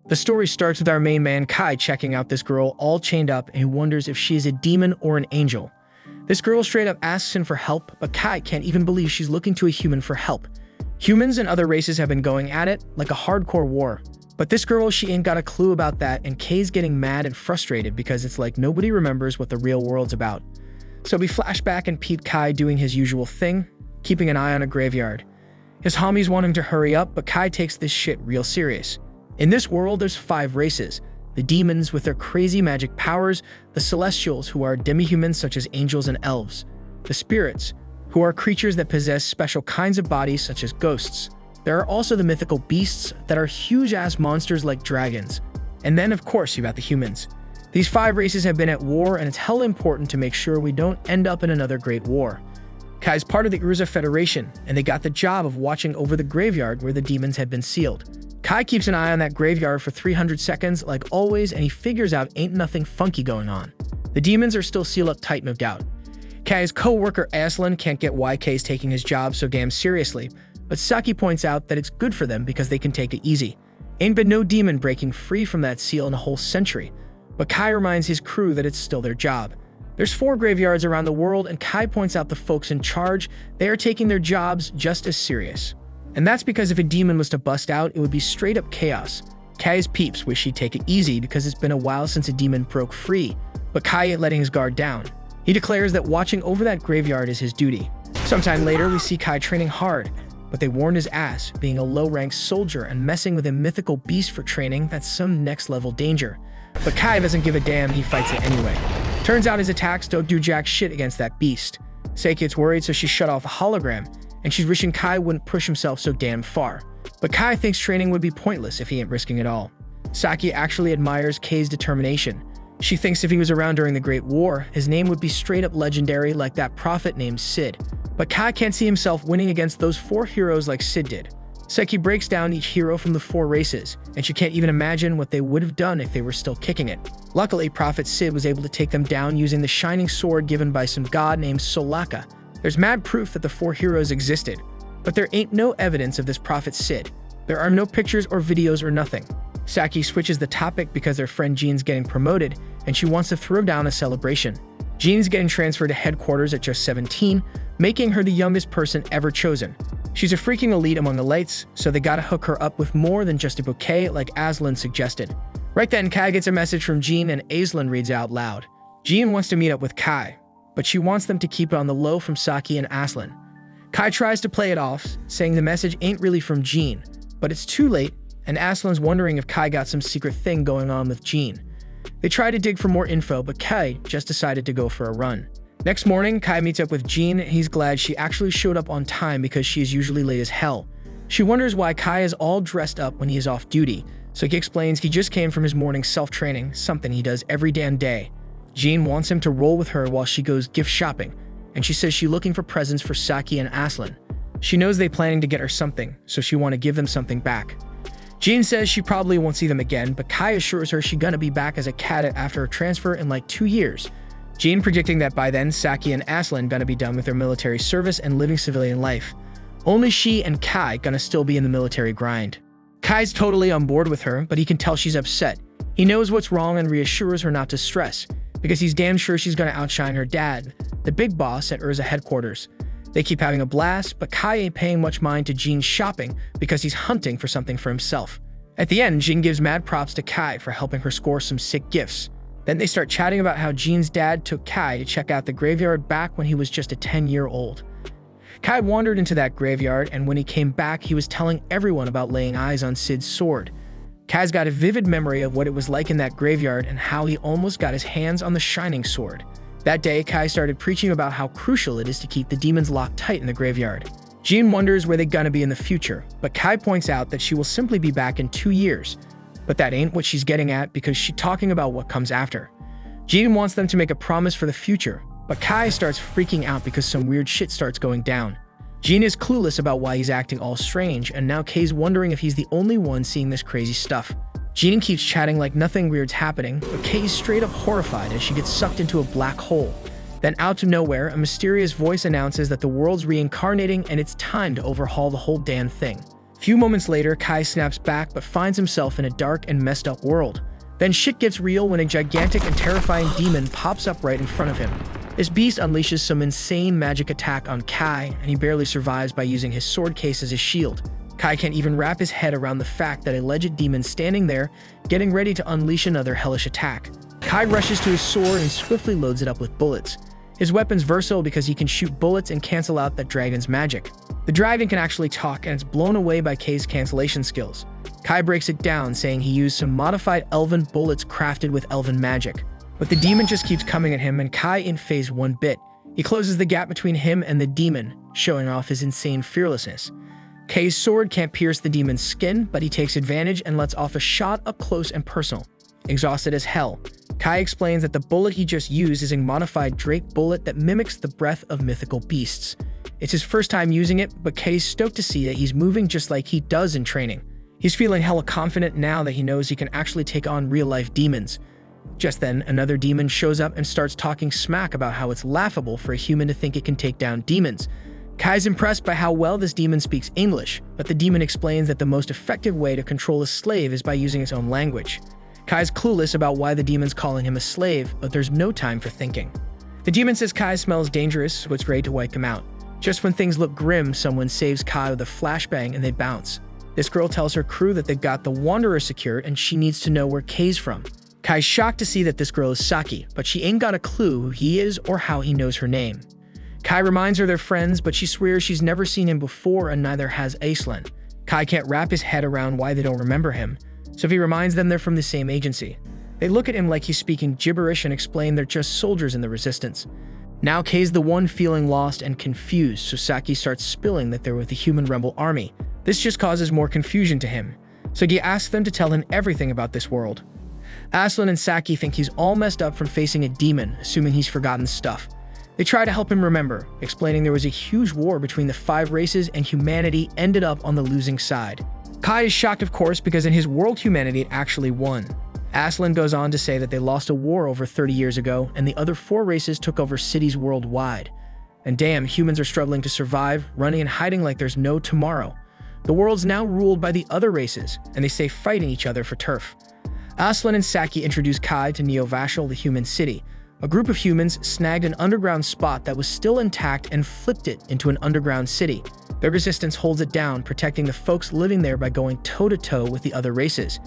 The story starts with our main man Kai checking out this girl all chained up, and he wonders if she is a demon or an angel. This girl straight up asks him for help, but Kai can't even believe she's looking to a human for help. Humans and other races have been going at it like a hardcore war. But this girl, she ain't got a clue about that, and Kay's getting mad and frustrated because it's like nobody remembers what the real world's about. So we flash back and peep Kai doing his usual thing, keeping an eye on a graveyard. His homies want him to hurry up, but Kai takes this shit real serious. In this world, there's 5 races. The demons with their crazy magic powers, the celestials who are demi-humans such as angels and elves, the spirits who are creatures that possess special kinds of bodies such as ghosts. There are also the mythical beasts that are huge-ass monsters like dragons. And then, of course, you got the humans. These 5 races have been at war, and it's hella important to make sure we don't end up in another great war. Kai's part of the Urza Federation, and they got the job of watching over the graveyard where the demons had been sealed. Kai keeps an eye on that graveyard for 300 seconds like always, and he figures out ain't nothing funky going on. The demons are still sealed up tight, no doubt. Kai's co-worker Aslan can't get why Kai's taking his job so damn seriously, but Saki points out that it's good for them because they can take it easy. Ain't been no demon breaking free from that seal in a whole century, but Kai reminds his crew that it's still their job. There's 4 graveyards around the world, and Kai points out the folks in charge, they are taking their jobs just as serious. And that's because if a demon was to bust out, it would be straight up chaos. Kai's peeps wish he'd take it easy because it's been a while since a demon broke free, but Kai ain't letting his guard down. He declares that watching over that graveyard is his duty. Sometime later, we see Kai training hard, but they warned his ass, being a low-ranked soldier and messing with a mythical beast for training, that's some next-level danger. But Kai doesn't give a damn, he fights it anyway. Turns out his attacks don't do jack shit against that beast. Sei gets worried, so she shut off a hologram, and she's wishing Kai wouldn't push himself so damn far. But Kai thinks training would be pointless if he ain't risking it all. Saki actually admires Kai's determination. She thinks if he was around during the Great War, his name would be straight up legendary like that prophet named Sid. But Kai can't see himself winning against those 4 heroes like Sid did. Seki breaks down each hero from the 4 races, and she can't even imagine what they would have done if they were still kicking it. Luckily, Prophet Sid was able to take them down using the shining sword given by some god named Solaka. There's mad proof that the 4 heroes existed, but there ain't no evidence of this Prophet Sid. There are no pictures or videos or nothing. Saki switches the topic because their friend Jean's getting promoted, and she wants to throw down a celebration. Jean's getting transferred to headquarters at just 17, making her the youngest person ever chosen. She's a freaking elite among elites, so they gotta hook her up with more than just a bouquet like Aslan suggested. Right then, Kai gets a message from Jean, and Aslan reads out loud. Jean wants to meet up with Kai, but she wants them to keep it on the low from Saki and Aslan. Kai tries to play it off, saying the message ain't really from Jean, but it's too late, and Aslan's wondering if Kai got some secret thing going on with Jean. They try to dig for more info, but Kai just decided to go for a run. Next morning, Kai meets up with Jean, and he's glad she actually showed up on time because she is usually late as hell. She wonders why Kai is all dressed up when he is off duty, so he explains he just came from his morning self-training, something he does every damn day. Jean wants him to roll with her while she goes gift shopping, and she says she's looking for presents for Saki and Aslan. She knows they're planning to get her something, so she want to give them something back. Jean says she probably won't see them again, but Kai assures her she's gonna be back as a cadet after her transfer in like 2 years. Jean predicting that by then, Saki and Aslan gonna be done with their military service and living civilian life. Only she and Kai gonna still be in the military grind. Kai's totally on board with her, but he can tell she's upset. He knows what's wrong and reassures her not to stress, because he's damn sure she's gonna outshine her dad, the big boss at Urza headquarters. They keep having a blast, but Kai ain't paying much mind to Jean's shopping because he's hunting for something for himself. At the end, Jean gives mad props to Kai for helping her score some sick gifts. Then they start chatting about how Jean's dad took Kai to check out the graveyard back when he was just a 10-year-old. Kai wandered into that graveyard, and when he came back, he was telling everyone about laying eyes on Sid's sword. Kai's got a vivid memory of what it was like in that graveyard and how he almost got his hands on the shining sword. That day, Kai started preaching about how crucial it is to keep the demons locked tight in the graveyard. Jean wonders where they're gonna be in the future, but Kai points out that she will simply be back in 2 years. But that ain't what she's getting at because she's talking about what comes after. Jean wants them to make a promise for the future, but Kai starts freaking out because some weird shit starts going down. Jean is clueless about why he's acting all strange, and now Kai's wondering if he's the only one seeing this crazy stuff. Jean keeps chatting like nothing weird's happening, but Kai's straight up horrified as she gets sucked into a black hole. Then out of nowhere, a mysterious voice announces that the world's reincarnating and it's time to overhaul the whole damn thing. Few moments later, Kai snaps back but finds himself in a dark and messed up world. Then shit gets real when a gigantic and terrifying demon pops up right in front of him. This beast unleashes some insane magic attack on Kai, and he barely survives by using his sword case as a shield. Kai can't even wrap his head around the fact that a alleged demon standing there, getting ready to unleash another hellish attack. Kai rushes to his sword and swiftly loads it up with bullets. His weapon's versatile because he can shoot bullets and cancel out that dragon's magic. The dragon can actually talk, and it's blown away by Kai's cancellation skills. Kai breaks it down, saying he used some modified elven bullets crafted with elven magic. But the demon just keeps coming at him, and Kai ain't phased one bit. He closes the gap between him and the demon, showing off his insane fearlessness. Kai's sword can't pierce the demon's skin, but he takes advantage and lets off a shot up close and personal. Exhausted as hell, Kai explains that the bullet he just used is a modified Drake bullet that mimics the breath of mythical beasts. It's his first time using it, but Kai's stoked to see that he's moving just like he does in training. He's feeling hella confident now that he knows he can actually take on real-life demons. Just then, another demon shows up and starts talking smack about how it's laughable for a human to think it can take down demons. Kai's impressed by how well this demon speaks English, but the demon explains that the most effective way to control a slave is by using its own language. Kai's clueless about why the demon's calling him a slave, but there's no time for thinking. The demon says Kai smells dangerous, so it's ready to wipe him out. Just when things look grim, someone saves Kai with a flashbang and they bounce. This girl tells her crew that they've got the Wanderer secured and she needs to know where Kai's from. Kai's shocked to see that this girl is Saki, but she ain't got a clue who he is or how he knows her name. Kai reminds her they're friends, but she swears she's never seen him before and neither has Aislinn. Kai can't wrap his head around why they don't remember him, so he reminds them they're from the same agency. They look at him like he's speaking gibberish and explain they're just soldiers in the resistance. Now Kai's the one feeling lost and confused, so Saki starts spilling that they're with the human rebel army. This just causes more confusion to him, so he asks them to tell him everything about this world. Aislinn and Saki think he's all messed up from facing a demon, assuming he's forgotten stuff. They try to help him remember, explaining there was a huge war between the 5 races and humanity ended up on the losing side. Kai is shocked, of course, because in his world humanity actually won. Aislinn goes on to say that they lost a war over 30 years ago and the other 4 races took over cities worldwide. And damn, humans are struggling to survive, running and hiding like there's no tomorrow. The world's now ruled by the other races, and they stay fighting each other for turf. Aislinn and Saki introduce Kai to Neo-Vashel, the human city. A group of humans snagged an underground spot that was still intact and flipped it into an underground city. Their resistance holds it down, protecting the folks living there by going toe-to-toe with the other races.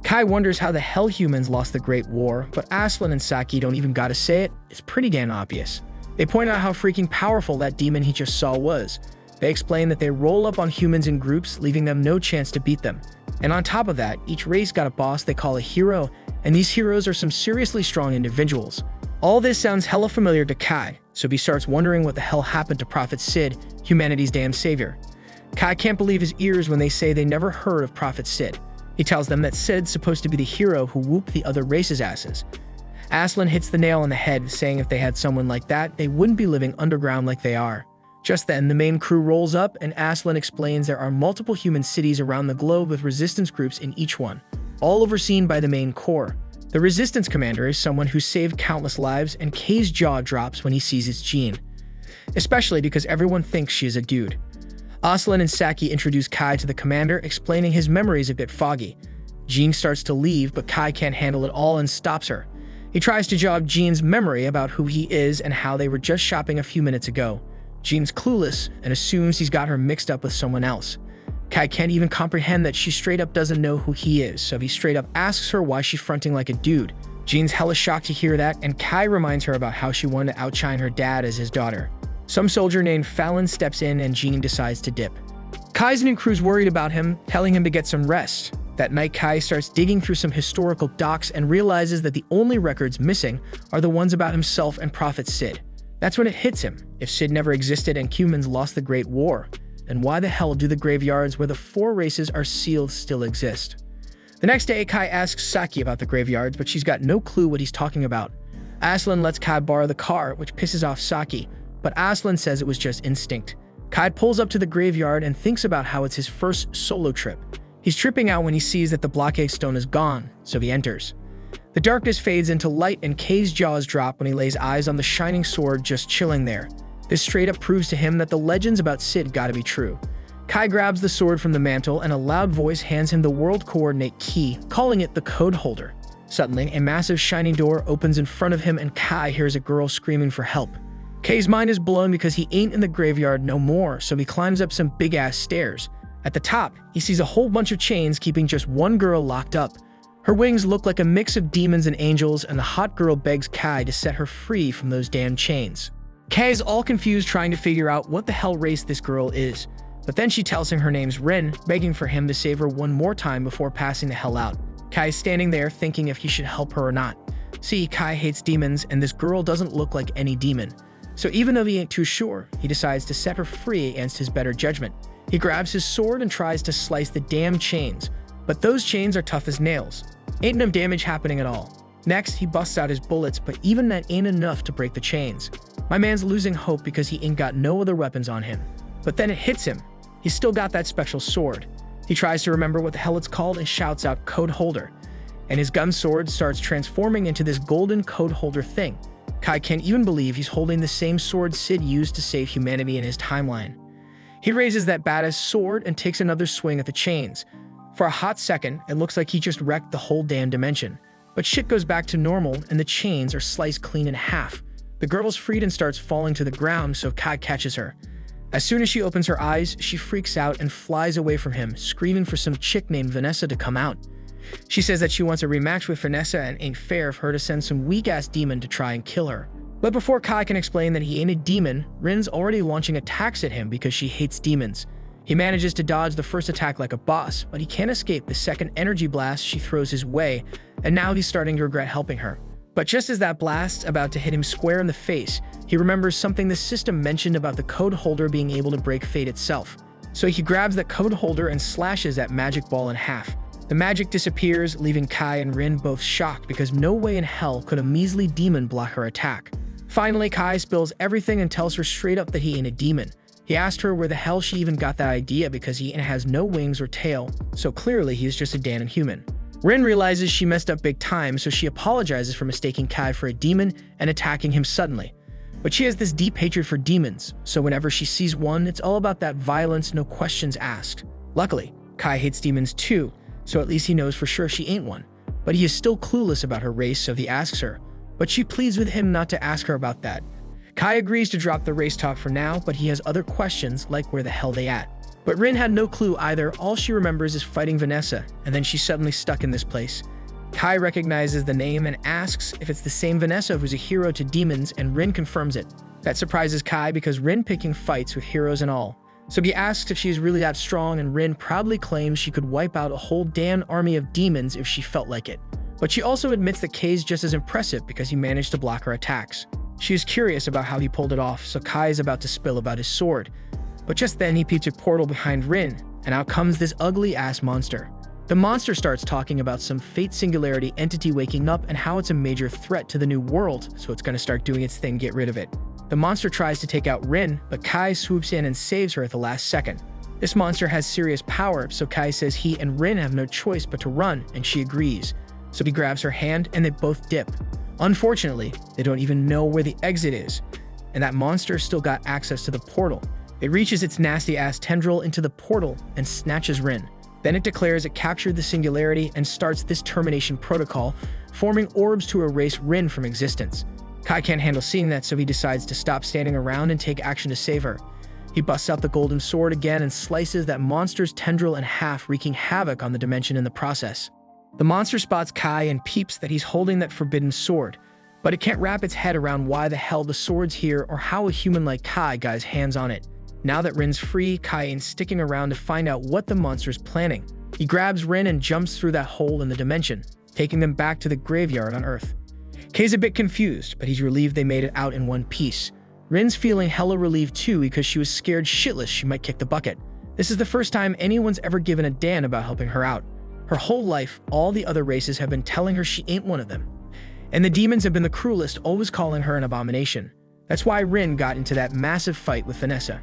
Kai wonders how the hell humans lost the Great War, but Aislinn and Saki don't even gotta say it, it's pretty damn obvious. They point out how freaking powerful that demon he just saw was. They explain that they roll up on humans in groups, leaving them no chance to beat them. And on top of that, each race got a boss they call a hero, and these heroes are some seriously strong individuals. All this sounds hella familiar to Kai, so he starts wondering what the hell happened to Prophet Sid, humanity's damn savior. Kai can't believe his ears when they say they never heard of Prophet Sid. He tells them that Sid's supposed to be the hero who whooped the other races' asses. Aislinn hits the nail on the head, saying if they had someone like that, they wouldn't be living underground like they are. Just then, the main crew rolls up, and Aislinn explains there are multiple human cities around the globe with resistance groups in each one, all overseen by the main core. The resistance commander is someone who saved countless lives, and Kai's jaw drops when he sees its Jean. Especially because everyone thinks she is a dude. Aislinn and Saki introduce Kai to the commander, explaining his memory is a bit foggy. Jean starts to leave, but Kai can't handle it all and stops her. He tries to jog Jean's memory about who he is and how they were just shopping a few minutes ago. Jean's clueless and assumes he's got her mixed up with someone else. Kai can't even comprehend that she straight up doesn't know who he is, so he straight up asks her why she's fronting like a dude. Jean's hella shocked to hear that, and Kai reminds her about how she wanted to outshine her dad as his daughter. Some soldier named Fallon steps in and Jean decides to dip. Kai's new crew's worried about him, telling him to get some rest. That night, Kai starts digging through some historical docs and realizes that the only records missing are the ones about himself and Prophet Sid. That's when it hits him. If Sid never existed and humans lost the Great War, then why the hell do the graveyards where the 4 races are sealed still exist? The next day, Kai asks Saki about the graveyards, but she's got no clue what he's talking about. Aislinn lets Kai borrow the car, which pisses off Saki, but Aislinn says it was just instinct. Kai pulls up to the graveyard and thinks about how it's his first solo trip. He's tripping out when he sees that the blockade stone is gone, so he enters. The darkness fades into light and Kai's jaws drop when he lays eyes on the shining sword just chilling there. This straight up proves to him that the legends about Sid gotta be true. Kai grabs the sword from the mantle and a loud voice hands him the world coordinate key, calling it the code holder. Suddenly, a massive shiny door opens in front of him and Kai hears a girl screaming for help. Kai's mind is blown because he ain't in the graveyard no more, so he climbs up some big-ass stairs. At the top, he sees a whole bunch of chains keeping just one girl locked up. Her wings look like a mix of demons and angels, and the hot girl begs Kai to set her free from those damn chains. Kai is all confused trying to figure out what the hell race this girl is, but then she tells him her name's Rin, begging for him to save her one more time before passing the hell out. Kai is standing there thinking if he should help her or not. See, Kai hates demons, and this girl doesn't look like any demon. So even though he ain't too sure, he decides to set her free against his better judgment. He grabs his sword and tries to slice the damn chains, but those chains are tough as nails. Ain't enough damage happening at all. Next, he busts out his bullets, but even that ain't enough to break the chains. My man's losing hope because he ain't got no other weapons on him. But then it hits him. He's still got that special sword. He tries to remember what the hell it's called and shouts out code holder. And his gun sword starts transforming into this golden code holder thing. Kai can't even believe he's holding the same sword Sid used to save humanity in his timeline. He raises that badass sword and takes another swing at the chains. For a hot second, it looks like he just wrecked the whole damn dimension. But shit goes back to normal and the chains are sliced clean in half. The girl's freed and starts falling to the ground, so Kai catches her. As soon as she opens her eyes, she freaks out and flies away from him, screaming for some chick named Vanessa to come out. She says that she wants a rematch with Vanessa and ain't fair for her to send some weak-ass demon to try and kill her. But before Kai can explain that he ain't a demon, Rin's already launching attacks at him because she hates demons. He manages to dodge the first attack like a boss, but he can't escape the second energy blast she throws his way, and now he's starting to regret helping her. But just as that blast's about to hit him square in the face, he remembers something the system mentioned about the code holder being able to break fate itself. So he grabs that code holder and slashes that magic ball in half. The magic disappears, leaving Kai and Rin both shocked because no way in hell could a measly demon block her attack. Finally, Kai spills everything and tells her straight up that he ain't a demon. He asked her where the hell she even got that idea because he has no wings or tail, so clearly he's just a damn human. Rin realizes she messed up big time, so she apologizes for mistaking Kai for a demon and attacking him suddenly. But she has this deep hatred for demons, so whenever she sees one, it's all about that violence, no questions asked. Luckily, Kai hates demons too, so at least he knows for sure she ain't one. But he is still clueless about her race, so he asks her. But she pleads with him not to ask her about that. Kai agrees to drop the race talk for now, but he has other questions like where the hell they at. But Rin had no clue either. All she remembers is fighting Vanessa, and then she's suddenly stuck in this place. Kai recognizes the name and asks if it's the same Vanessa who's a hero to demons, and Rin confirms it. That surprises Kai because Rin picking fights with heroes and all. So he asks if she is really that strong, and Rin proudly claims she could wipe out a whole damn army of demons if she felt like it. But she also admits that Kai's just as impressive because he managed to block her attacks. She is curious about how he pulled it off, so Kai is about to spill about his sword. But just then he peeps a portal behind Rin, and out comes this ugly-ass monster. The monster starts talking about some fate singularity entity waking up and how it's a major threat to the new world, so it's gonna start doing its thing, get rid of it. The monster tries to take out Rin, but Kai swoops in and saves her at the last second. This monster has serious power, so Kai says he and Rin have no choice but to run, and she agrees. So he grabs her hand and they both dip. Unfortunately, they don't even know where the exit is, and that monster still got access to the portal. It reaches its nasty-ass tendril into the portal and snatches Rin. Then it declares it captured the singularity and starts this termination protocol, forming orbs to erase Rin from existence. Kai can't handle seeing that, so he decides to stop standing around and take action to save her. He busts out the golden sword again and slices that monster's tendril in half, wreaking havoc on the dimension in the process. The monster spots Kai and peeps that he's holding that forbidden sword, but it can't wrap its head around why the hell the sword's here or how a human like Kai got his hands on it. Now that Rin's free, Kai ain't sticking around to find out what the monster's planning. He grabs Rin and jumps through that hole in the dimension, taking them back to the graveyard on Earth. Kai's a bit confused, but he's relieved they made it out in one piece. Rin's feeling hella relieved too because she was scared shitless she might kick the bucket. This is the first time anyone's ever given a damn about helping her out. Her whole life, all the other races have been telling her she ain't one of them. And the demons have been the cruelest, always calling her an abomination. That's why Rin got into that massive fight with Vanessa.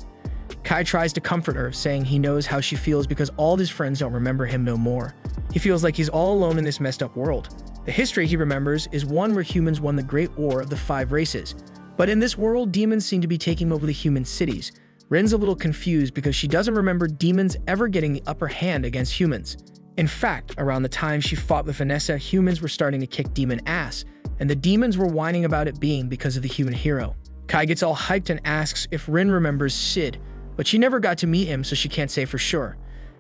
Kai tries to comfort her, saying he knows how she feels because all his friends don't remember him no more. He feels like he's all alone in this messed up world. The history he remembers is one where humans won the Great War of the 5 races. But in this world, demons seem to be taking over the human cities, Rin's a little confused because she doesn't remember demons ever getting the upper hand against humans. In fact, around the time she fought with Vanessa, humans were starting to kick demon ass, and the demons were whining about it being because of the human hero. Kai gets all hyped and asks if Rin remembers Sid, but she never got to meet him, so she can't say for sure.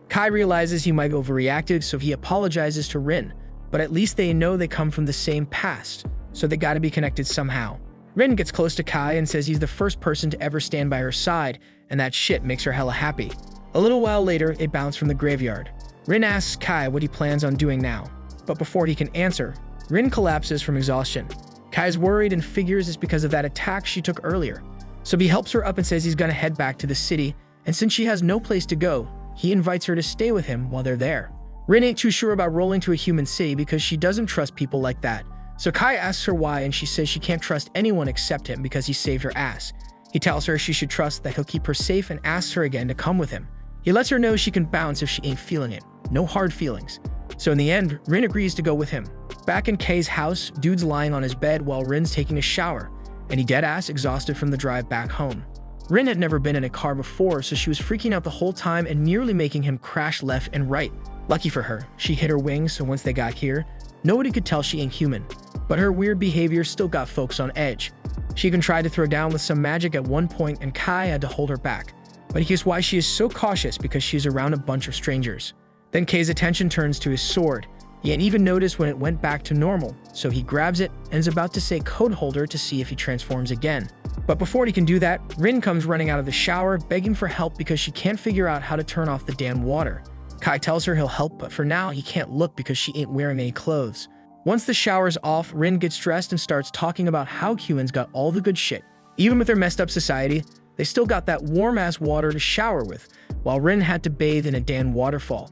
Kai realizes he might have overreacted, so he apologizes to Rin, but at least they know they come from the same past, so they gotta be connected somehow. Rin gets close to Kai and says he's the first person to ever stand by her side, and that shit makes her hella happy. A little while later, they bounce from the graveyard. Rin asks Kai what he plans on doing now, but before he can answer, Rin collapses from exhaustion. Kai's worried and figures it's because of that attack she took earlier, so he helps her up and says he's gonna head back to the city, and since she has no place to go, he invites her to stay with him while they're there. Rin ain't too sure about rolling to a human city because she doesn't trust people like that, so Kai asks her why, and she says she can't trust anyone except him because he saved her ass. He tells her she should trust that he'll keep her safe and asks her again to come with him. He lets her know she can bounce if she ain't feeling it. No hard feelings. So in the end, Rin agrees to go with him. Back in Kay's house, Dude's lying on his bed while Rin's taking a shower, and he dead-ass exhausted from the drive back home. Rin had never been in a car before, so she was freaking out the whole time and nearly making him crash left and right. Lucky for her, she hit her wings, so once they got here, nobody could tell she ain't human. But her weird behavior still got folks on edge. She even tried to throw down with some magic at one point, and Kai had to hold her back. But here's why she is so cautious, because she's around a bunch of strangers. Then Kay's attention turns to his sword. He ain't even noticed when it went back to normal, so he grabs it and is about to say code holder to see if he transforms again. But before he can do that, Rin comes running out of the shower, begging for help because she can't figure out how to turn off the damn water. Kai tells her he'll help, but for now he can't look because she ain't wearing any clothes. Once the shower's off, Rin gets dressed and starts talking about how humans got all the good shit. Even with their messed up society, they still got that warm-ass water to shower with, while Rin had to bathe in a damn waterfall.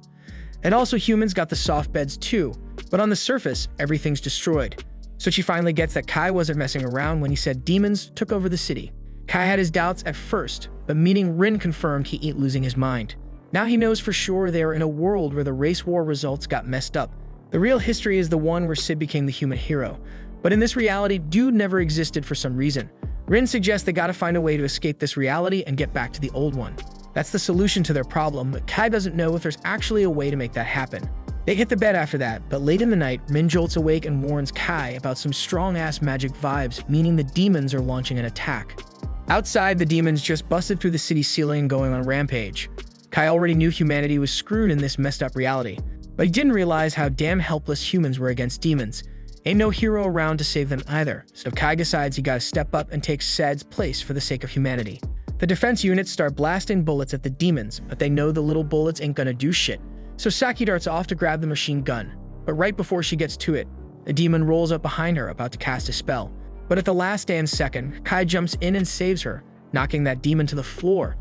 And also humans got the soft beds too, but on the surface, everything's destroyed. So she finally gets that Kai wasn't messing around when he said demons took over the city. Kai had his doubts at first, but meeting Rin confirmed he ain't losing his mind. Now he knows for sure they are in a world where the race war results got messed up. The real history is the one where Sid became the human hero. But in this reality, Dude never existed for some reason. Rin suggests they gotta find a way to escape this reality and get back to the old one. That's the solution to their problem, but Kai doesn't know if there's actually a way to make that happen. They hit the bed after that, but late in the night, Rin jolts awake and warns Kai about some strong-ass magic vibes, meaning the demons are launching an attack. Outside, the demons just busted through the city ceiling going on rampage. Kai already knew humanity was screwed in this messed up reality, but he didn't realize how damn helpless humans were against demons. Ain't no hero around to save them either, so Kai decides he gotta step up and take Sed's place for the sake of humanity. The defense units start blasting bullets at the demons, but they know the little bullets ain't gonna do shit. So Saki darts off to grab the machine gun, but right before she gets to it, a demon rolls up behind her about to cast a spell. But at the last damn second, Kai jumps in and saves her, knocking that demon to the floor.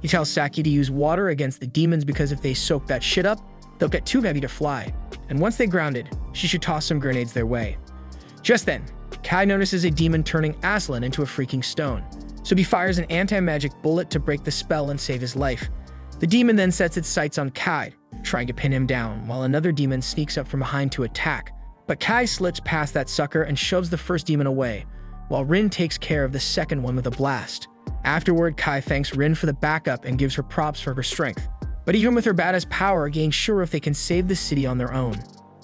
He tells Saki to use water against the demons because if they soak that shit up, they'll get too heavy to fly. And once they grounded, she should toss some grenades their way. Just then, Kai notices a demon turning Aslan into a freaking stone. So he fires an anti-magic bullet to break the spell and save his life. The demon then sets its sights on Kai, trying to pin him down, while another demon sneaks up from behind to attack. But Kai slips past that sucker and shoves the first demon away, while Rin takes care of the second one with a blast. Afterward, Kai thanks Rin for the backup and gives her props for her strength. But even with her badass power, ain't sure if they can save the city on their own.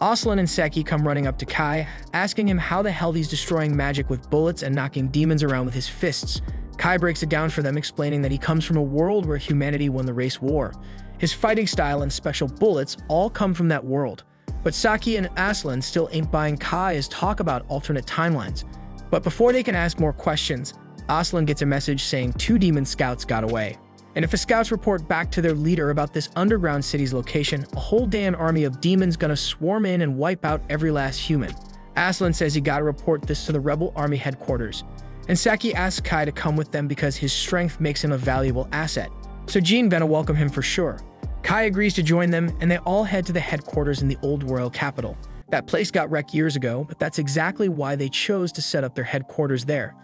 Aslan and Seki come running up to Kai, asking him how the hell he's destroying magic with bullets and knocking demons around with his fists. Kai breaks it down for them, explaining that he comes from a world where humanity won the race war. His fighting style and special bullets all come from that world. But Saki and Aslan still ain't buying Kai's talk about alternate timelines. But before they can ask more questions, Aslan gets a message saying 2 demon scouts got away. And if the scouts report back to their leader about this underground city's location, a whole damn army of demons gonna swarm in and wipe out every last human. Aslan says he gotta report this to the rebel army headquarters. And Saki asks Kai to come with them because his strength makes him a valuable asset. So Jean gonna welcome him for sure. Kai agrees to join them, and they all head to the headquarters in the old royal capital. That place got wrecked years ago, but that's exactly why they chose to set up their headquarters there.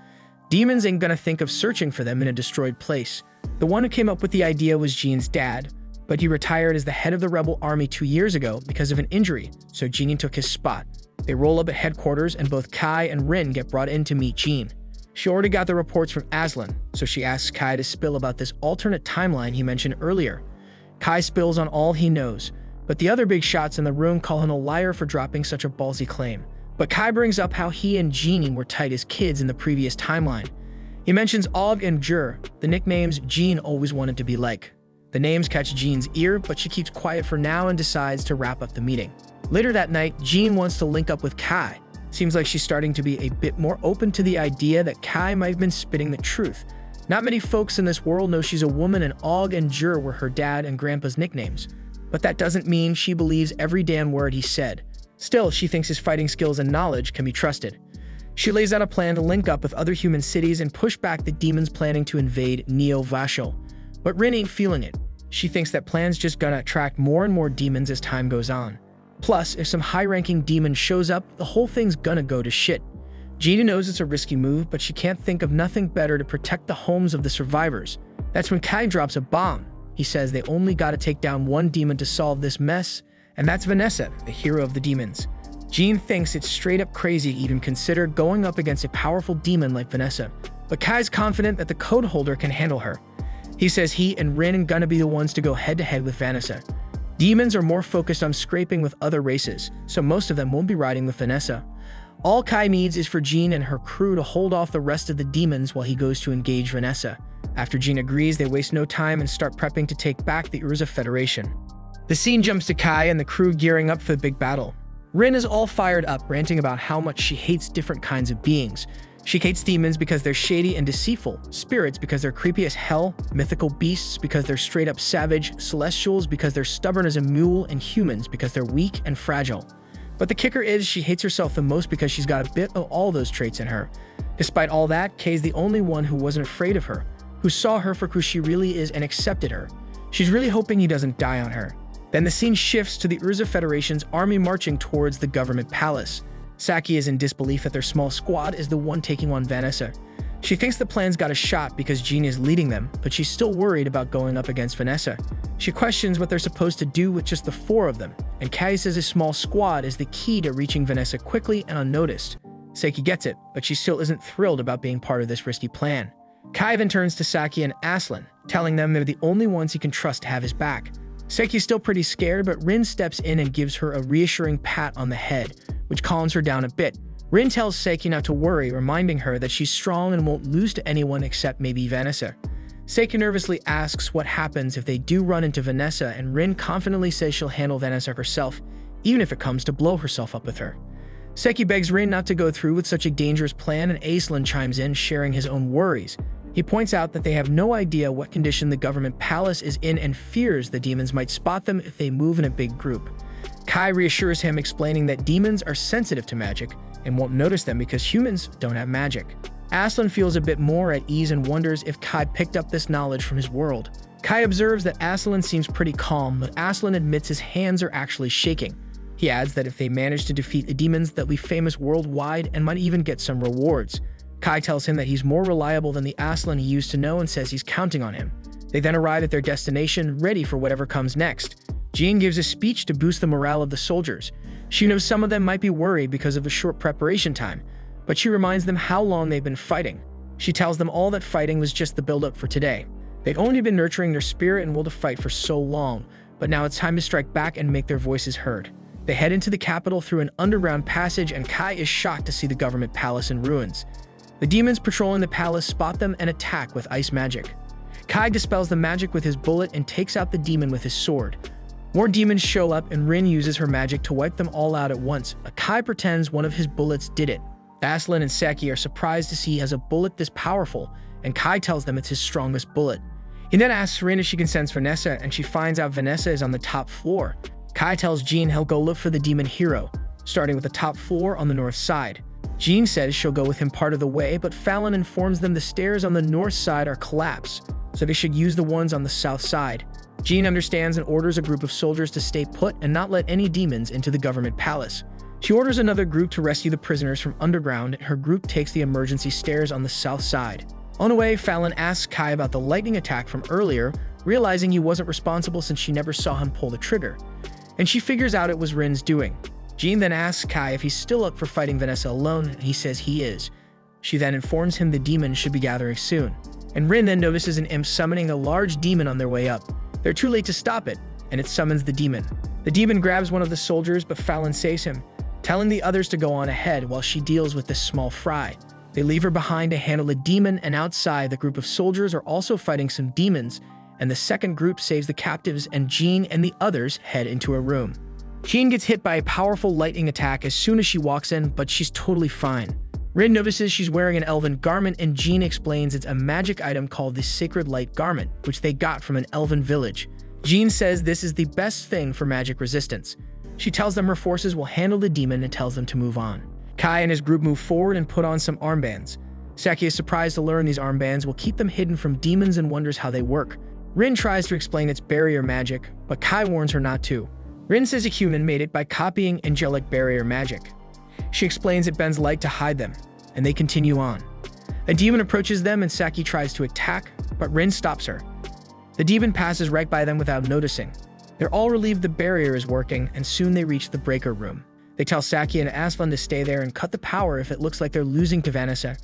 Demons ain't gonna think of searching for them in a destroyed place. The one who came up with the idea was Jean's dad, but he retired as the head of the rebel army 2 years ago because of an injury, so Jean took his spot. They roll up at headquarters and both Kai and Rin get brought in to meet Jean. She already got the reports from Aslan, so she asks Kai to spill about this alternate timeline he mentioned earlier. Kai spills on all he knows, but the other big shots in the room call him a liar for dropping such a ballsy claim. But Kai brings up how he and Jean were tight as kids in the previous timeline. He mentions Og and Jur, the nicknames Jean always wanted to be like. The names catch Jean's ear, but she keeps quiet for now and decides to wrap up the meeting. Later that night, Jean wants to link up with Kai. Seems like she's starting to be a bit more open to the idea that Kai might have been spitting the truth. Not many folks in this world know she's a woman, and Og and Jur were her dad and grandpa's nicknames. But that doesn't mean she believes every damn word he said. Still, she thinks his fighting skills and knowledge can be trusted. She lays out a plan to link up with other human cities and push back the demons planning to invade Neo Vashel. But Rin ain't feeling it. She thinks that plan's just gonna attract more and more demons as time goes on. Plus, if some high-ranking demon shows up, the whole thing's gonna go to shit. Gina knows it's a risky move, but she can't think of nothing better to protect the homes of the survivors. That's when Kai drops a bomb. He says they only gotta take down one demon to solve this mess, and that's Vanessa, the hero of the demons. Jean thinks it's straight up crazy to even consider going up against a powerful demon like Vanessa, but Kai's confident that the code holder can handle her. He says he and Rin are gonna be the ones to go head-to-head with Vanessa. Demons are more focused on scraping with other races, so most of them won't be riding with Vanessa. All Kai needs is for Jean and her crew to hold off the rest of the demons while he goes to engage Vanessa. After Jean agrees, they waste no time and start prepping to take back the Urza Federation. The scene jumps to Kai and the crew gearing up for the big battle. Rin is all fired up, ranting about how much she hates different kinds of beings. She hates demons because they're shady and deceitful, spirits because they're creepy as hell, mythical beasts because they're straight up savage, celestials because they're stubborn as a mule, and humans because they're weak and fragile. But the kicker is she hates herself the most because she's got a bit of all those traits in her. Despite all that, Kay's the only one who wasn't afraid of her, who saw her for who she really is and accepted her. She's really hoping he doesn't die on her. Then the scene shifts to the Urza Federation's army marching towards the government palace. Saki is in disbelief that their small squad is the one taking on Vanessa. She thinks the plan's got a shot because Jean is leading them, but she's still worried about going up against Vanessa. She questions what they're supposed to do with just the 4 of them, and Kai says a small squad is the key to reaching Vanessa quickly and unnoticed. Saki gets it, but she still isn't thrilled about being part of this risky plan. Kai then turns to Saki and Aslan, telling them they're the only ones he can trust to have his back. Saki's still pretty scared, but Rin steps in and gives her a reassuring pat on the head, which calms her down a bit. Rin tells Saki not to worry, reminding her that she's strong and won't lose to anyone except maybe Vanessa. Saki nervously asks what happens if they do run into Vanessa, and Rin confidently says she'll handle Vanessa herself, even if it comes to blow herself up with her. Saki begs Rin not to go through with such a dangerous plan, and Aslan chimes in, sharing his own worries. He points out that they have no idea what condition the government palace is in and fears the demons might spot them if they move in a big group. Kai reassures him, explaining that demons are sensitive to magic and won't notice them because humans don't have magic. Aslan feels a bit more at ease and wonders if Kai picked up this knowledge from his world. Kai observes that Aslan seems pretty calm, but Aslan admits his hands are actually shaking. He adds that if they manage to defeat the demons, they'll be famous worldwide and might even get some rewards. Kai tells him that he's more reliable than the Aslan he used to know and says he's counting on him. They then arrive at their destination, ready for whatever comes next. Jean gives a speech to boost the morale of the soldiers. She knows some of them might be worried because of the short preparation time, but she reminds them how long they've been fighting. She tells them all that fighting was just the build-up for today. They'd only been nurturing their spirit and will to fight for so long, but now it's time to strike back and make their voices heard. They head into the capital through an underground passage, and Kai is shocked to see the government palace in ruins. The demons patrolling the palace spot them and attack with ice magic. Kai dispels the magic with his bullet and takes out the demon with his sword. More demons show up, and Rin uses her magic to wipe them all out at once, but Kai pretends one of his bullets did it. Aslan and Saki are surprised to see he has a bullet this powerful, and Kai tells them it's his strongest bullet. He then asks Rin if she can sense Vanessa, and she finds out Vanessa is on the top floor. Kai tells Jean he'll go look for the demon hero, starting with the top floor on the north side. Jean says she'll go with him part of the way, but Fallon informs them the stairs on the north side are collapsed, so they should use the ones on the south side. Jean understands and orders a group of soldiers to stay put and not let any demons into the government palace. She orders another group to rescue the prisoners from underground, and her group takes the emergency stairs on the south side. On the way, Fallon asks Kai about the lightning attack from earlier, realizing he wasn't responsible since she never saw him pull the trigger, and she figures out it was Rin's doing. Jean then asks Kai if he's still up for fighting Vanessa alone, and he says he is. She then informs him the demons should be gathering soon. And Rin then notices an imp summoning a large demon on their way up. They're too late to stop it, and it summons the demon. The demon grabs one of the soldiers, but Fallon saves him, telling the others to go on ahead while she deals with this small fry. They leave her behind to handle a demon, and outside, the group of soldiers are also fighting some demons, and the second group saves the captives, and Jean and the others head into a room. Jean gets hit by a powerful lightning attack as soon as she walks in, but she's totally fine. Rin notices she's wearing an elven garment, and Jean explains it's a magic item called the Sacred Light Garment, which they got from an elven village. Jean says this is the best thing for magic resistance. She tells them her forces will handle the demon and tells them to move on. Kai and his group move forward and put on some armbands. Saki is surprised to learn these armbands will keep them hidden from demons and wonders how they work. Rin tries to explain its barrier magic, but Kai warns her not to. Rin says a human made it by copying angelic barrier magic. She explains it bends light to hide them, and they continue on. A demon approaches them and Saki tries to attack, but Rin stops her. The demon passes right by them without noticing. They're all relieved the barrier is working, and soon they reach the breaker room. They tell Saki and Aslan to stay there and cut the power if it looks like they're losing to Vanessa.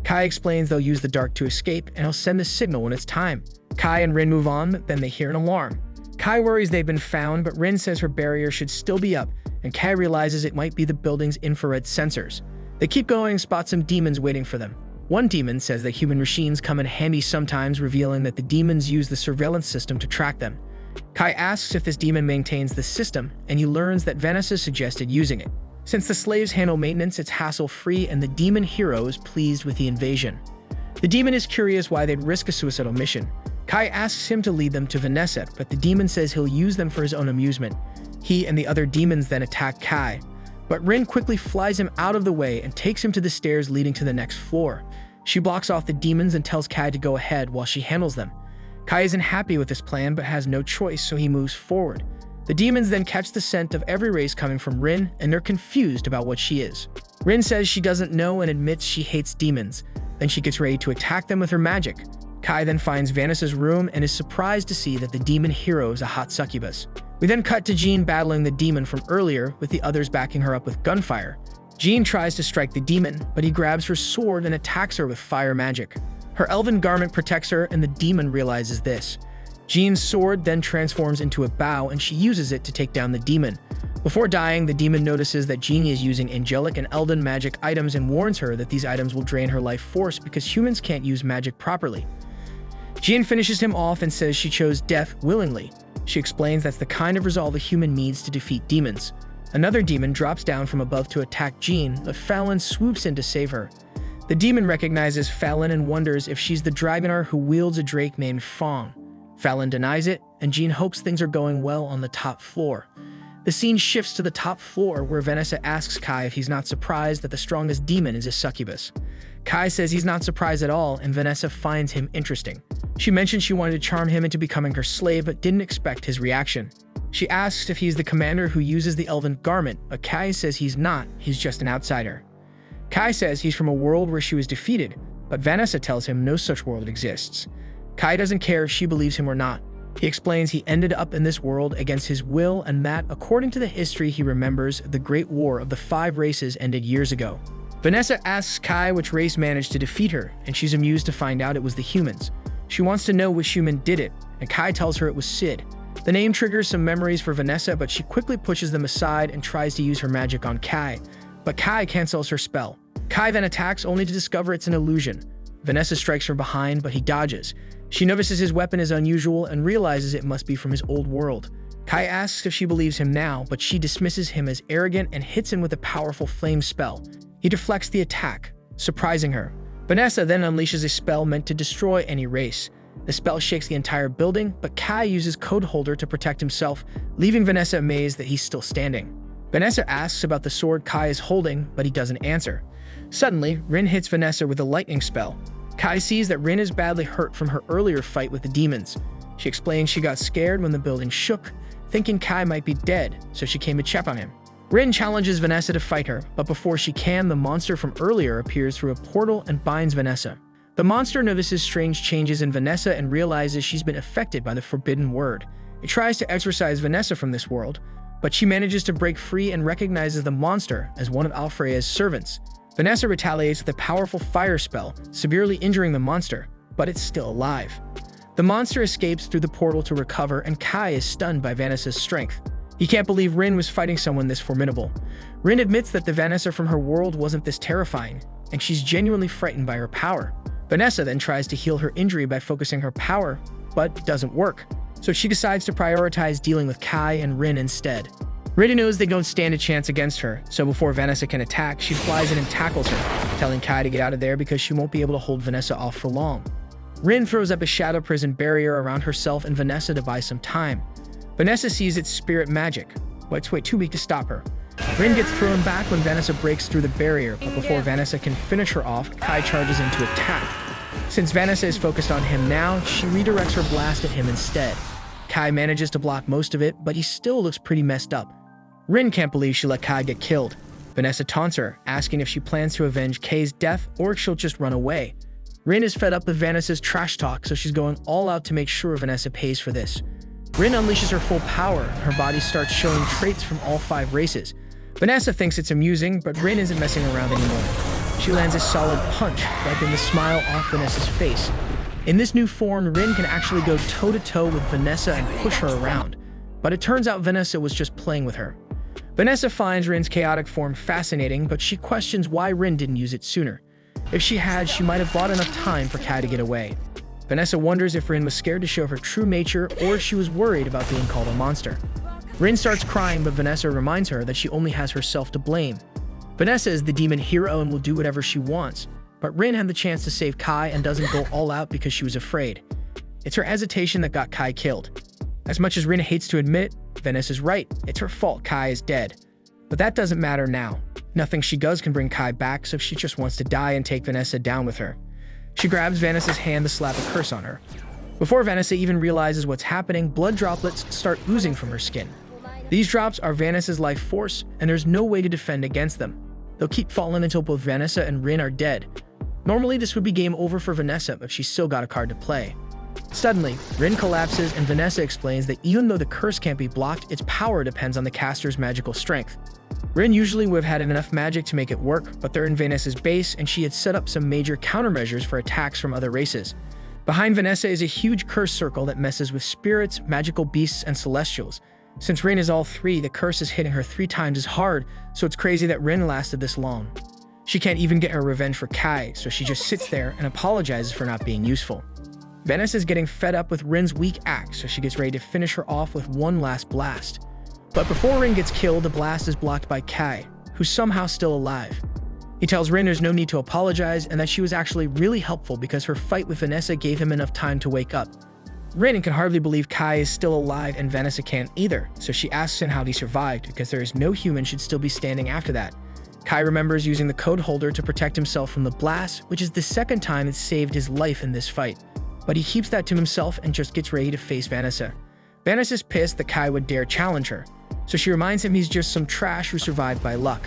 Kai explains they'll use the dark to escape, and he'll send the signal when it's time. Kai and Rin move on, but then they hear an alarm. Kai worries they've been found, but Rin says her barrier should still be up, and Kai realizes it might be the building's infrared sensors. They keep going and spot some demons waiting for them. One demon says that human machines come in handy sometimes, revealing that the demons use the surveillance system to track them. Kai asks if this demon maintains the system, and he learns that Vanessa suggested using it. Since the slaves handle maintenance, it's hassle-free, and the demon hero is pleased with the invasion. The demon is curious why they'd risk a suicidal mission. Kai asks him to lead them to Vanessa, but the demon says he'll use them for his own amusement. He and the other demons then attack Kai, but Rin quickly flies him out of the way and takes him to the stairs leading to the next floor. She blocks off the demons and tells Kai to go ahead while she handles them. Kai isn't happy with this plan but has no choice, so he moves forward. The demons then catch the scent of every race coming from Rin, and they're confused about what she is. Rin says she doesn't know and admits she hates demons. Then she gets ready to attack them with her magic. Kai then finds Vanessa's room and is surprised to see that the demon hero is a hot succubus. We then cut to Jean battling the demon from earlier, with the others backing her up with gunfire. Jean tries to strike the demon, but he grabs her sword and attacks her with fire magic. Her elven garment protects her, and the demon realizes this. Jean's sword then transforms into a bow, and she uses it to take down the demon. Before dying, the demon notices that Jean is using angelic and elven magic items and warns her that these items will drain her life force because humans can't use magic properly. Jean finishes him off and says she chose death willingly. She explains that's the kind of resolve a human needs to defeat demons. Another demon drops down from above to attack Jean, but Fallon swoops in to save her. The demon recognizes Fallon and wonders if she's the dragonar who wields a drake named Fong. Fallon denies it, and Jean hopes things are going well on the top floor. The scene shifts to the top floor, where Vanessa asks Kai if he's not surprised that the strongest demon is a succubus. Kai says he's not surprised at all, and Vanessa finds him interesting. She mentions she wanted to charm him into becoming her slave, but didn't expect his reaction. She asks if he's the commander who uses the elven garment, but Kai says he's not, he's just an outsider. Kai says he's from a world where she was defeated, but Vanessa tells him no such world exists. Kai doesn't care if she believes him or not. He explains he ended up in this world against his will, and that, according to the history he remembers, the Great War of the Five Races ended years ago. Vanessa asks Kai which race managed to defeat her, and she's amused to find out it was the humans. She wants to know which human did it, and Kai tells her it was Sid. The name triggers some memories for Vanessa, but she quickly pushes them aside and tries to use her magic on Kai. But Kai cancels her spell. Kai then attacks only to discover it's an illusion. Vanessa strikes from behind, but he dodges. She notices his weapon is unusual and realizes it must be from his old world. Kai asks if she believes him now, but she dismisses him as arrogant and hits him with a powerful flame spell. He deflects the attack, surprising her. Vanessa then unleashes a spell meant to destroy any race. The spell shakes the entire building, but Kai uses Code Holder to protect himself, leaving Vanessa amazed that he's still standing. Vanessa asks about the sword Kai is holding, but he doesn't answer. Suddenly, Rin hits Vanessa with a lightning spell. Kai sees that Rin is badly hurt from her earlier fight with the demons. She explains she got scared when the building shook, thinking Kai might be dead, so she came to check on him. Rin challenges Vanessa to fight her, but before she can, the monster from earlier appears through a portal and binds Vanessa. The monster notices strange changes in Vanessa and realizes she's been affected by the forbidden word. It tries to exorcise Vanessa from this world, but she manages to break free and recognizes the monster as one of Alfreya's servants. Vanessa retaliates with a powerful fire spell, severely injuring the monster, but it's still alive. The monster escapes through the portal to recover, and Kai is stunned by Vanessa's strength. He can't believe Rin was fighting someone this formidable. Rin admits that the Vanessa from her world wasn't this terrifying, and she's genuinely frightened by her power. Vanessa then tries to heal her injury by focusing her power, but doesn't work. So she decides to prioritize dealing with Kai and Rin instead. Rin knows they don't stand a chance against her, so before Vanessa can attack, she flies in and tackles her, telling Kai to get out of there because she won't be able to hold Vanessa off for long. Rin throws up a shadow prison barrier around herself and Vanessa to buy some time. Vanessa sees its spirit magic, but it's way too weak to stop her. Rin gets thrown back when Vanessa breaks through the barrier, but before Vanessa can finish her off, Kai charges in to attack. Since Vanessa is focused on him now, she redirects her blast at him instead. Kai manages to block most of it, but he still looks pretty messed up. Rin can't believe she let Kai get killed. Vanessa taunts her, asking if she plans to avenge Kai's death or if she'll just run away. Rin is fed up with Vanessa's trash talk, so she's going all out to make sure Vanessa pays for this. Rin unleashes her full power, and her body starts showing traits from all 5 races. Vanessa thinks it's amusing, but Rin isn't messing around anymore. She lands a solid punch, wiping the smile off Vanessa's face. In this new form, Rin can actually go toe-to-toe with Vanessa and push her around. But it turns out Vanessa was just playing with her. Vanessa finds Rin's chaotic form fascinating, but she questions why Rin didn't use it sooner. If she had, she might have bought enough time for Kai to get away. Vanessa wonders if Rin was scared to show her true nature or if she was worried about being called a monster. Rin starts crying, but Vanessa reminds her that she only has herself to blame. Vanessa is the demon hero and will do whatever she wants, but Rin had the chance to save Kai and doesn't go all out because she was afraid. It's her hesitation that got Kai killed. As much as Rin hates to admit, Vanessa's right. It's her fault Kai is dead. But that doesn't matter now. Nothing she does can bring Kai back, so she just wants to die and take Vanessa down with her. She grabs Vanessa's hand to slap a curse on her. Before Vanessa even realizes what's happening, blood droplets start oozing from her skin. These drops are Vanessa's life force, and there's no way to defend against them. They'll keep falling until both Vanessa and Rin are dead. Normally, this would be game over for Vanessa, but she's still got a card to play. Suddenly, Rin collapses and Vanessa explains that even though the curse can't be blocked, its power depends on the caster's magical strength. Rin usually would have had enough magic to make it work, but they're in Vanessa's base and she had set up some major countermeasures for attacks from other races. Behind Vanessa is a huge curse circle that messes with spirits, magical beasts, and celestials. Since Rin is all 3, the curse is hitting her 3 times as hard, so it's crazy that Rin lasted this long. She can't even get her revenge for Kai, so she just sits there and apologizes for not being useful. Vanessa is getting fed up with Rin's weak axe, so she gets ready to finish her off with one last blast. But before Rin gets killed, the blast is blocked by Kai, who's somehow still alive. He tells Rin there's no need to apologize and that she was actually really helpful because her fight with Vanessa gave him enough time to wake up. Rin can hardly believe Kai is still alive and Vanessa can't either, so she asks him how he survived because there is no human should still be standing after that. Kai remembers using the code holder to protect himself from the blast, which is the 2nd time it's saved his life in this fight. But he keeps that to himself and just gets ready to face Vanessa. Vanessa's pissed that Kai would dare challenge her, so she reminds him he's just some trash who survived by luck.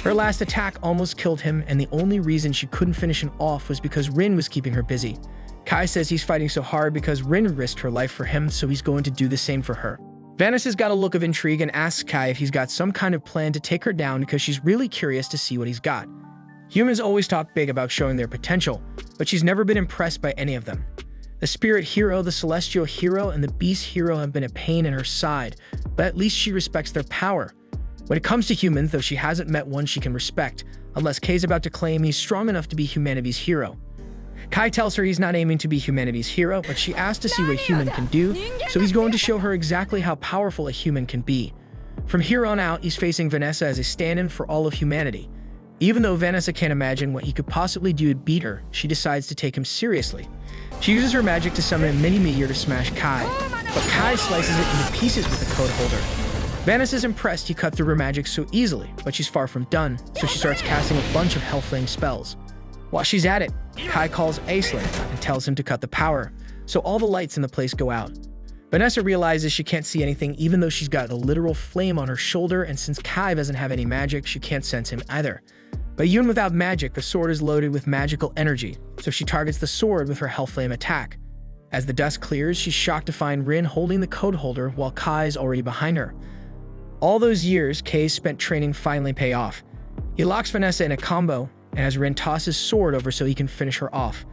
Her last attack almost killed him, and the only reason she couldn't finish him off was because Rin was keeping her busy. Kai says he's fighting so hard because Rin risked her life for him, so he's going to do the same for her. Vanessa's got a look of intrigue and asks Kai if he's got some kind of plan to take her down because she's really curious to see what he's got. Humans always talk big about showing their potential, but she's never been impressed by any of them. The spirit hero, the celestial hero, and the beast hero have been a pain in her side, but at least she respects their power. When it comes to humans, though, she hasn't met one she can respect, unless Kai's about to claim he's strong enough to be humanity's hero. Kai tells her he's not aiming to be humanity's hero, but she asks to see what a human can do, so he's going to show her exactly how powerful a human can be. From here on out, he's facing Vanessa as a stand-in for all of humanity. Even though Vanessa can't imagine what he could possibly do to beat her, she decides to take him seriously. She uses her magic to summon a mini-meteor to smash Kai, but Kai slices it into pieces with the code holder. Vanessa's impressed he cut through her magic so easily, but she's far from done, so she starts casting a bunch of Hellflame spells. While she's at it, Kai calls Aislinn and tells him to cut the power, so all the lights in the place go out. Vanessa realizes she can't see anything even though she's got a literal flame on her shoulder, and since Kai doesn't have any magic, she can't sense him either. But even without magic, the sword is loaded with magical energy, so she targets the sword with her Hellflame attack. As the dust clears, she's shocked to find Rin holding the code holder while Kai's already behind her. All those years Kai spent training finally pay off. He locks Vanessa in a combo, and as Rin tosses his sword over so he can finish her off.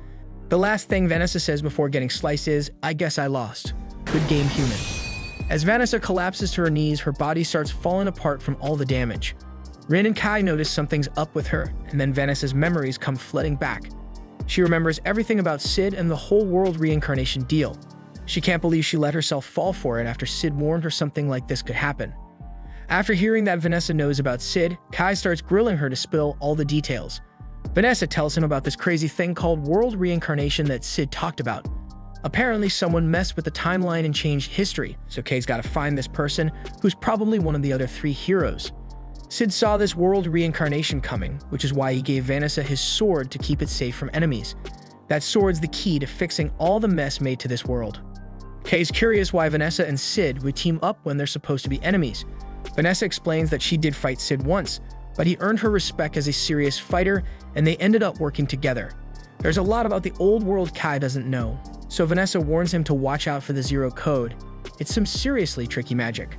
The last thing Vanessa says before getting sliced is, "I guess I lost. Good game, human." As Vanessa collapses to her knees, her body starts falling apart from all the damage. Rin and Kai notice something's up with her, and then Vanessa's memories come flooding back. She remembers everything about Sid and the whole world reincarnation deal. She can't believe she let herself fall for it after Sid warned her something like this could happen. After hearing that Vanessa knows about Sid, Kai starts grilling her to spill all the details. Vanessa tells him about this crazy thing called world reincarnation that Sid talked about. Apparently, someone messed with the timeline and changed history, so Kai's gotta find this person, who's probably one of the other 3 heroes. Sid saw this world reincarnation coming, which is why he gave Vanessa his sword to keep it safe from enemies. That sword's the key to fixing all the mess made to this world. Kai's curious why Vanessa and Sid would team up when they're supposed to be enemies. Vanessa explains that she did fight Sid once, but he earned her respect as a serious fighter, and they ended up working together. There's a lot about the old world Kai doesn't know, so Vanessa warns him to watch out for the Zero Code. It's some seriously tricky magic.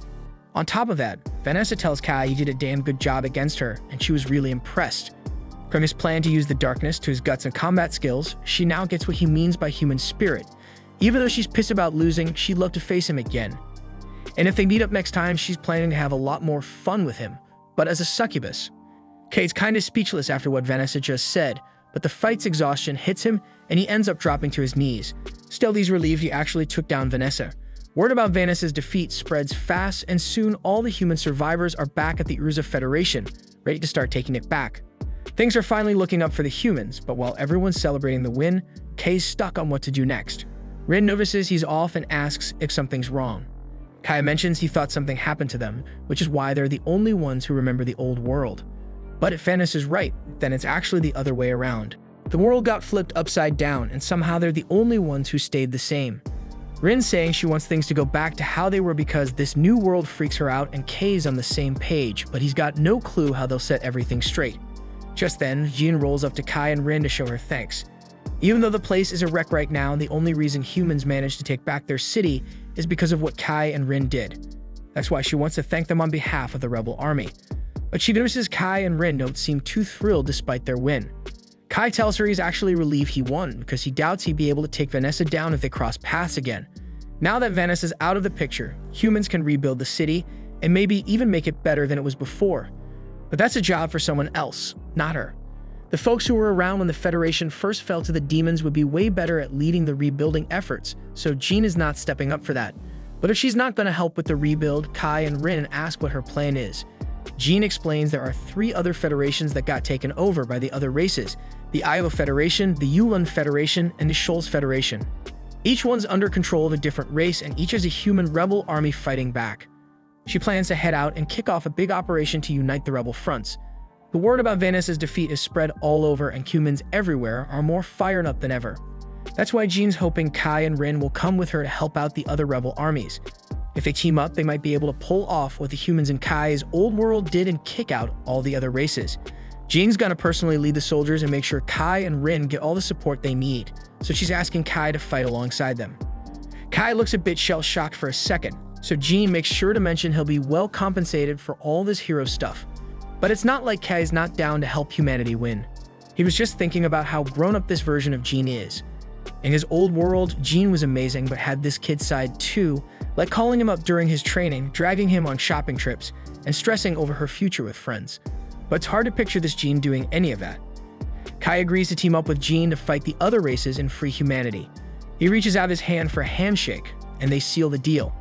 On top of that, Vanessa tells Kai he did a damn good job against her, and she was really impressed. From his plan to use the darkness to his guts and combat skills, she now gets what he means by human spirit. Even though she's pissed about losing, she'd love to face him again. And if they meet up next time, she's planning to have a lot more fun with him, but as a succubus. Kai's kinda speechless after what Vanessa just said, but the fight's exhaustion hits him and he ends up dropping to his knees. Still, he's relieved he actually took down Vanessa. Word about Vanessa's defeat spreads fast, and soon all the human survivors are back at the Urza Federation, ready to start taking it back. Things are finally looking up for the humans, but while everyone's celebrating the win, Kai's stuck on what to do next. Rin notices he's off and asks if something's wrong. Kai mentions he thought something happened to them, which is why they're the only ones who remember the old world. But if Vanessa's right, then it's actually the other way around. The world got flipped upside down, and somehow they're the only ones who stayed the same. Rin's saying she wants things to go back to how they were because this new world freaks her out, and Kai's on the same page, but he's got no clue how they'll set everything straight. Just then, Jean rolls up to Kai and Rin to show her thanks. Even though the place is a wreck right now, the only reason humans managed to take back their city is because of what Kai and Rin did. That's why she wants to thank them on behalf of the rebel army. But she notices Kai and Rin don't seem too thrilled despite their win. Kai tells her he's actually relieved he won because he doubts he'd be able to take Vanessa down if they cross paths again. Now that Vanessa's out of the picture, humans can rebuild the city and maybe even make it better than it was before. But that's a job for someone else, not her. The folks who were around when the Federation first fell to the demons would be way better at leading the rebuilding efforts, so Jean is not stepping up for that. But if she's not going to help with the rebuild, Kai and Rin ask what her plan is. Jean explains there are 3 other federations that got taken over by the other races: the Iowa Federation, the Yulin Federation, and the Scholz Federation. Each one's under control of a different race, and each has a human rebel army fighting back. She plans to head out and kick off a big operation to unite the rebel fronts. The word about Vanessa's defeat is spread all over, and humans everywhere are more fired up than ever. That's why Jean's hoping Kai and Rin will come with her to help out the other rebel armies. If they team up, they might be able to pull off what the humans in Kai's old world did and kick out all the other races. Jean's gonna personally lead the soldiers and make sure Kai and Rin get all the support they need, so she's asking Kai to fight alongside them. Kai looks a bit shell-shocked for a second, so Jean makes sure to mention he'll be well compensated for all this hero stuff. But it's not like Kai's not down to help humanity win. He was just thinking about how grown-up this version of Jean is. In his old world, Jean was amazing but had this kid side too, like calling him up during his training, dragging him on shopping trips, and stressing over her future with friends. But it's hard to picture this Jean doing any of that. Kai agrees to team up with Jean to fight the other races and free humanity. He reaches out his hand for a handshake, and they seal the deal.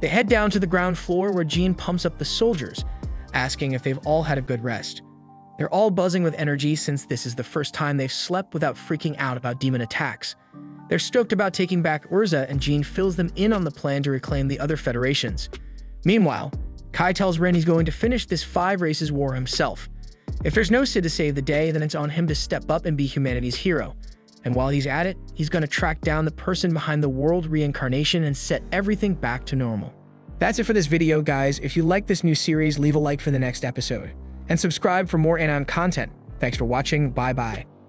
They head down to the ground floor where Jean pumps up the soldiers, asking if they've all had a good rest. They're all buzzing with energy since this is the first time they've slept without freaking out about demon attacks. They're stoked about taking back Urza, and Jean fills them in on the plan to reclaim the other federations. Meanwhile, Kai tells Rin he's going to finish this 5 races war himself. If there's no Sid to save the day, then it's on him to step up and be humanity's hero. And while he's at it, he's going to track down the person behind the world reincarnation and set everything back to normal. That's it for this video, guys. If you like this new series, leave a like for the next episode. And subscribe for more anime content. Thanks for watching. Bye-bye.